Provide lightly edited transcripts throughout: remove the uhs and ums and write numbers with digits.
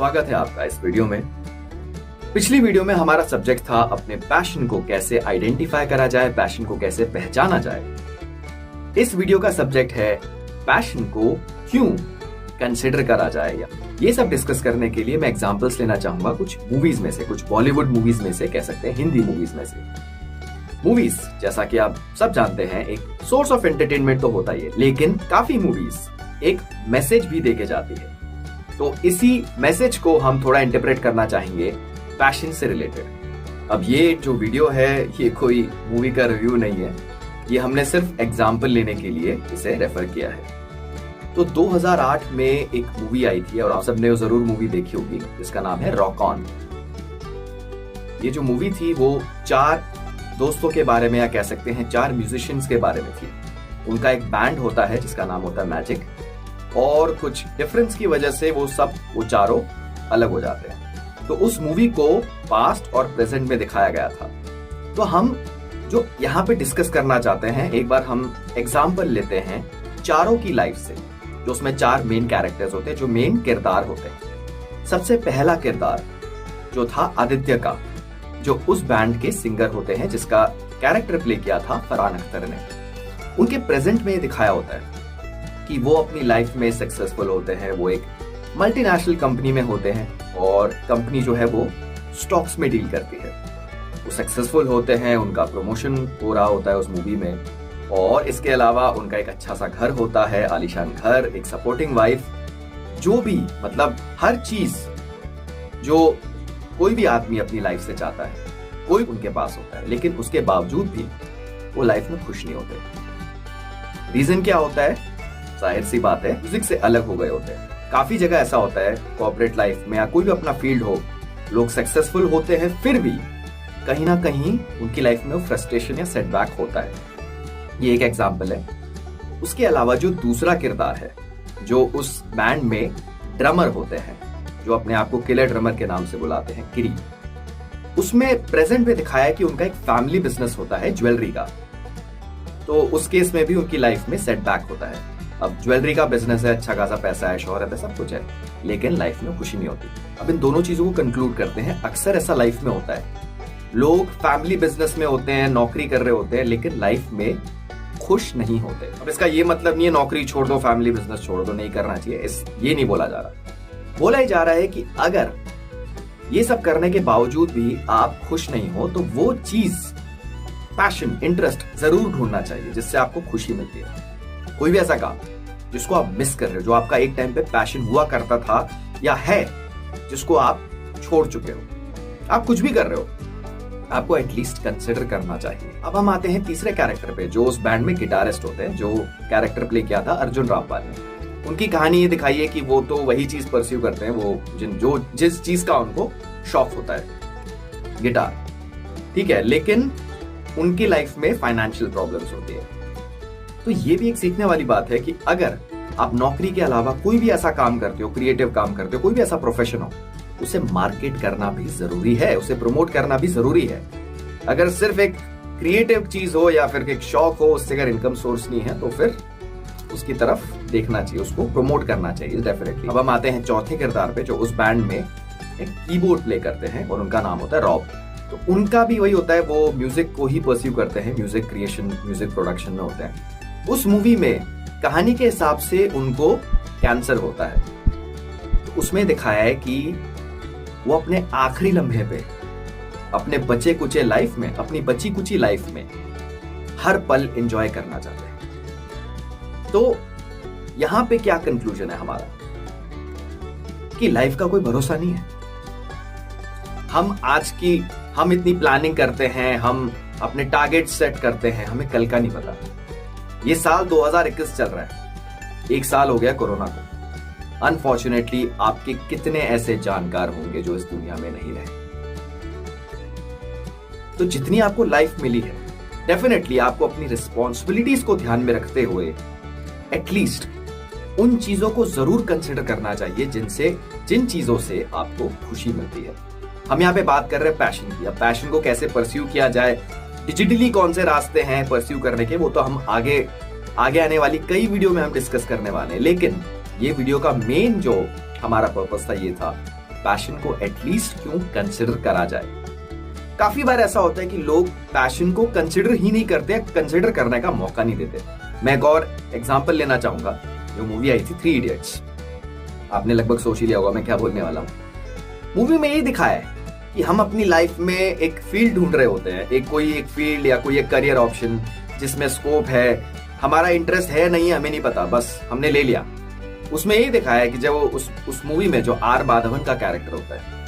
स्वागत है आपका इस वीडियो में। पिछली वीडियो में हमारा सब्जेक्ट था अपने पैशन को कैसे आइडेंटिफाई करा जाए, पैशन को कैसे पहचाना जाए। इस वीडियो का सब्जेक्ट है पैशन को क्यों कंसिडर करा जाए। ये सब डिस्कस करने के लिए मैं एग्जांपल्स लेना चाहूंगा कुछ मूवीज में से, कुछ बॉलीवुड मूवीज में से, कह सकते हैं हिंदी मूवीज में से। मूवीज जैसा कि आप सब जानते हैं एक सोर्स ऑफ एंटरटेनमेंट तो होता ही है, लेकिन काफी मूवीज एक मैसेज भी देके जाती है। तो इसी मैसेज को हम थोड़ा इंटरप्रेट करना चाहेंगे पैशन से रिलेटेड। अब ये जो वीडियो है ये कोई मूवी का रिव्यू नहीं है, ये हमने सिर्फ एग्जाम्पल लेने के लिए इसे रेफर किया है। तो 2008 में एक मूवी आई थी और आप सबने जरूर मूवी देखी होगी, जिसका नाम है रॉक ऑन। ये जो मूवी थी वो 4 दोस्तों के बारे में, या कह सकते हैं 4 म्यूजिशियंस के बारे में थी। उनका एक बैंड होता है जिसका नाम होता है मैजिक, और कुछ डिफरेंस की वजह से वो चारों अलग हो जाते हैं। तो उस मूवी को पास्ट और प्रेजेंट में दिखाया गया था। तो हम जो यहाँ पे डिस्कस करना चाहते हैं, एक बार हम एग्जाम्पल लेते हैं चारों की लाइफ से, जो उसमें 4 मेन कैरेक्टर्स होते हैं, जो मेन किरदार होते हैं। सबसे पहला किरदार जो था आदित्य का, जो उस बैंड के सिंगर होते हैं, जिसका कैरेक्टर प्ले किया था फरहान अख्तर ने। उनके प्रेजेंट में दिखाया होता है कि वो अपनी लाइफ में सक्सेसफुल होते हैं। वो एक मल्टीनेशनल कंपनी में होते हैं और कंपनी जो है वो स्टॉक्स में डील करती है। वो सक्सेसफुल होते हैं, उनका प्रमोशन हो रहा होता है उस मूवी में, और इसके अलावा उनका एक अच्छा सा घर होता है, आलीशान घर, एक सपोर्टिंग वाइफ, जो भी मतलब हर चीज जो कोई भी आदमी अपनी लाइफ से चाहता है कोई उनके पास होता है। लेकिन उसके बावजूद भी वो लाइफ में खुश नहीं होते। रीजन क्या होता है? जाहिर सी बात है, म्यूजिक से अलग हो गए होते हैं। काफी जगह ऐसा होता है कॉर्पोरेट लाइफ में या कोई भी अपना फील्ड हो, लोग सक्सेसफुल होते हैं, फिर भी कहीं ना कहीं उनकी लाइफ में फ्रस्ट्रेशन या सेटबैक होता है। ये एक एग्जाम्पल है। उसके अलावा जो दूसरा किरदार है, जो उस बैंड में ड्रमर होते हैं, जो अपने आप को किलर ड्रमर के नाम से बुलाते हैं, किरी, उसमें प्रेजेंट में दिखाया है कि उनका एक फैमिली बिजनेस होता है ज्वेलरी का। तो उस केस में भी उनकी लाइफ में सेटबैक होता है। अब ज्वेलरी का बिजनेस है, अच्छा खासा पैसा है, शोहरत है, सब कुछ है, लेकिन लाइफ में खुशी नहीं होती। अब इन दोनों चीजों को कंक्लूड करते हैं, अक्सर ऐसा लाइफ में होता है, लोग फैमिली बिजनेस में होते हैं, नौकरी कर रहे होते हैं, लेकिन लाइफ में खुश नहीं होते। अब इसका ये मतलब नहीं है नौकरी छोड़ दो, फैमिली बिजनेस छोड़ दो, नहीं करना चाहिए, ये नहीं बोला जा रहा। बोला ही जा रहा है कि अगर ये सब करने के बावजूद भी आप खुश नहीं हो, तो वो चीज, पैशन, इंटरेस्ट जरूर ढूंढना चाहिए जिससे आपको खुशी मिलती है। कोई भी ऐसा काम जिसको आप मिस कर रहे हो, जो आपका एक टाइम पे पैशन हुआ करता था या है, जिसको आप छोड़ चुके हो, आप कुछ भी कर रहे हो, आपको एटलीस्ट कंसिडर करना चाहिए। अब हम आते हैं तीसरे कैरेक्टर पे, जो उस बैंड में गिटारिस्ट होते हैं, जो कैरेक्टर प्ले किया था अर्जुन रामपाल ने। उनकी कहानी ये दिखाई है कि वो तो वही चीज परस्यू करते हैं, वो जिस चीज का उनको शौक होता है, गिटार, ठीक है, लेकिन उनकी लाइफ में फाइनेंशियल प्रॉब्लम्स होती है। तो ये भी एक सीखने वाली बात है कि अगर आप नौकरी के अलावा कोई भी ऐसा काम करते हो, क्रिएटिव काम करते हो, कोई भी ऐसा प्रोफेशन हो, उसे मार्केट करना भी जरूरी है, उसे प्रमोट करना भी जरूरी है। अगर सिर्फ एक क्रिएटिव चीज हो या फिर एक शौक हो, उससे अगर इनकम सोर्स नहीं है, तो फिर उसकी तरफ देखना चाहिए, उसको प्रमोट करना चाहिए डेफिनेटली। अब हम आते हैं चौथे किरदार पे, जो उस बैंड में एक कीबोर्ड प्ले करते हैं और उनका नाम होता है रॉब। तो उनका भी वही होता है, वो म्यूजिक को ही परस्यू करते हैं, म्यूजिक क्रिएशन, म्यूजिक प्रोडक्शन में होते हैं। उस मूवी में कहानी के हिसाब से उनको कैंसर होता है। तो उसमें दिखाया है कि वो अपने आखिरी लम्हे पे, अपने बचे कुचे लाइफ में, अपनी बची कुची लाइफ में हर पल एंजॉय करना चाहते हैं। तो यहां पे क्या कंक्लूजन है हमारा, कि लाइफ का कोई भरोसा नहीं है। हम इतनी प्लानिंग करते हैं, हम अपने टारगेट सेट करते हैं, हमें कल का नहीं पता। ये साल 2021 चल रहा है, 1 साल हो गया कोरोना को। अनफॉर्चुनेटली आपके कितने ऐसे जानकार होंगे जो इस दुनिया में नहीं रहे। तो जितनी आपको लाइफ मिली है, डेफिनेटली आपको अपनी रिस्पॉन्सिबिलिटीज को ध्यान में रखते हुए एटलीस्ट उन चीजों को जरूर कंसिडर करना चाहिए जिन चीजों से आपको खुशी मिलती है। हम यहाँ पे बात कर रहे हैं पैशन की। अब पैशन को कैसे परस्यू किया जाए, डिजिटली कौन से रास्ते हैं परस्यू करने के, वो तो हम आगे आने वाली कई वीडियो में हम डिस्कस करने वाले हैं। लेकिन ये वीडियो का मेन जो हमारा पर्पस था ये था पैशन को एटलीस्ट क्यों कंसिडर करा जाए। काफी बार ऐसा होता है कि लोग पैशन को कंसिडर ही नहीं करते, कंसिडर करने का मौका नहीं देते। मैं एक और एग्जांपल लेना चाहूंगा। जो मूवी आई थी 3 इडियट्स, आपने लगभग सोच ही लिया होगा मैं क्या बोलने वाला हूं। मूवी में यही दिखाया है कि हम अपनी लाइफ में एक फील्ड ढूंढ रहे होते हैं, कोई एक फील्ड या कोई एक करियर ऑप्शन जिसमें स्कोप है, हमारा इंटरेस्ट है नहीं हमें नहीं पता, बस हमने ले लिया। उसमें यही दिखाया है कि जब उस मूवी में जो आर माधवन का कैरेक्टर होता है,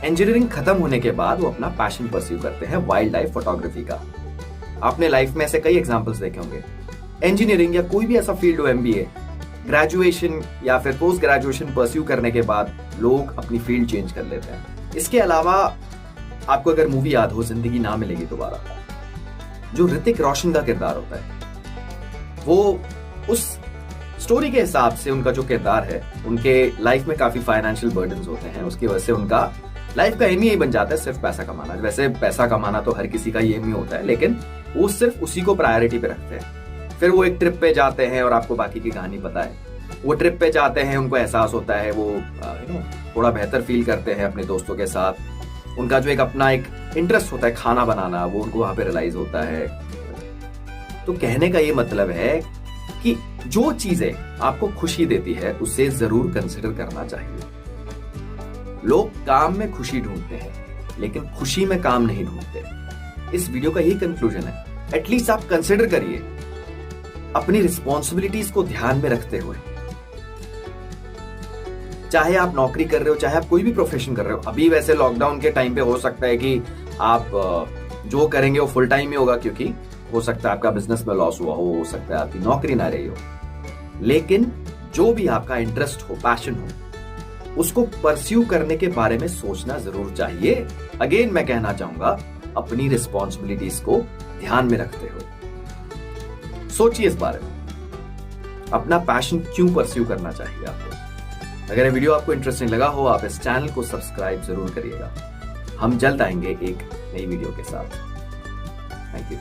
इंजीनियरिंग खत्म होने के बाद वो अपना पैशन परस्यू करते हैं वाइल्ड लाइफ फोटोग्राफी का। आपने लाइफ में ऐसे कई एग्जांपल्स देखे होंगे। इंजीनियरिंग या कोई भी ऐसा फील्ड हो, एमबीए, ग्रेजुएशन या फिर पोस्ट ग्रेजुएशन परस्यू करने के बाद लोग अपनी फील्ड चेंज कर लेते हैं। इसके अलावा आपको अगर मूवी याद हो जिंदगी ना मिलेगी दोबारा, जो ऋतिक रोशन का किरदार होता है, वो उस स्टोरी के हिसाब से उनका जो किरदार है, उनके लाइफ में काफी फाइनेंशियल बर्डन्स होते हैं, उसकी वजह से उनका लाइफ का एम ही बन जाता है सिर्फ पैसा कमाना। वैसे पैसा कमाना तो हर किसी का ही एम ही होता है, लेकिन वो सिर्फ उसी को प्रायोरिटी पे रखते हैं। फिर वो एक ट्रिप पे जाते हैं और आपको बाकी की कहानी पता है। वो ट्रिप पे जाते हैं, उनको एहसास होता है, वो थोड़ा बेहतर फील करते हैं अपने दोस्तों के साथ। उनका जो एक अपना एक इंटरेस्ट होता है खाना बनाना, वो उनको वहां पे रियलाइज होता है। तो कहने का ये मतलब है कि जो चीजें आपको खुशी देती है उसे जरूर कंसिडर करना चाहिए। लोग काम में खुशी ढूंढते हैं लेकिन खुशी में काम नहीं ढूंढते। इस वीडियो का यही कंक्लूजन है। एटलीस्ट आप कंसिडर करिए अपनी रिस्पॉन्सिबिलिटीज को ध्यान में रखते हुए, चाहे आप नौकरी कर रहे हो, चाहे आप कोई भी प्रोफेशन कर रहे हो। अभी वैसे लॉकडाउन के टाइम पे हो सकता है कि आप जो करेंगे वो फुल टाइम ही होगा, क्योंकि हो सकता है आपका बिजनेस में लॉस हुआ हो सकता है आपकी नौकरी ना रही हो। लेकिन जो भी आपका इंटरेस्ट हो, पैशन हो, उसको परस्यू करने के बारे में सोचना जरूर चाहिए। अगेन मैं कहना चाहूंगा, अपनी रिस्पॉन्सिबिलिटीज को ध्यान में रखते हुए सोचिए इस बारे में, अपना पैशन क्यों परस्यू करना चाहिए आपको। अगर ये वीडियो आपको इंटरेस्टिंग लगा हो, आप इस चैनल को सब्सक्राइब जरूर करिएगा। हम जल्द आएंगे एक नई वीडियो के साथ। Thank you.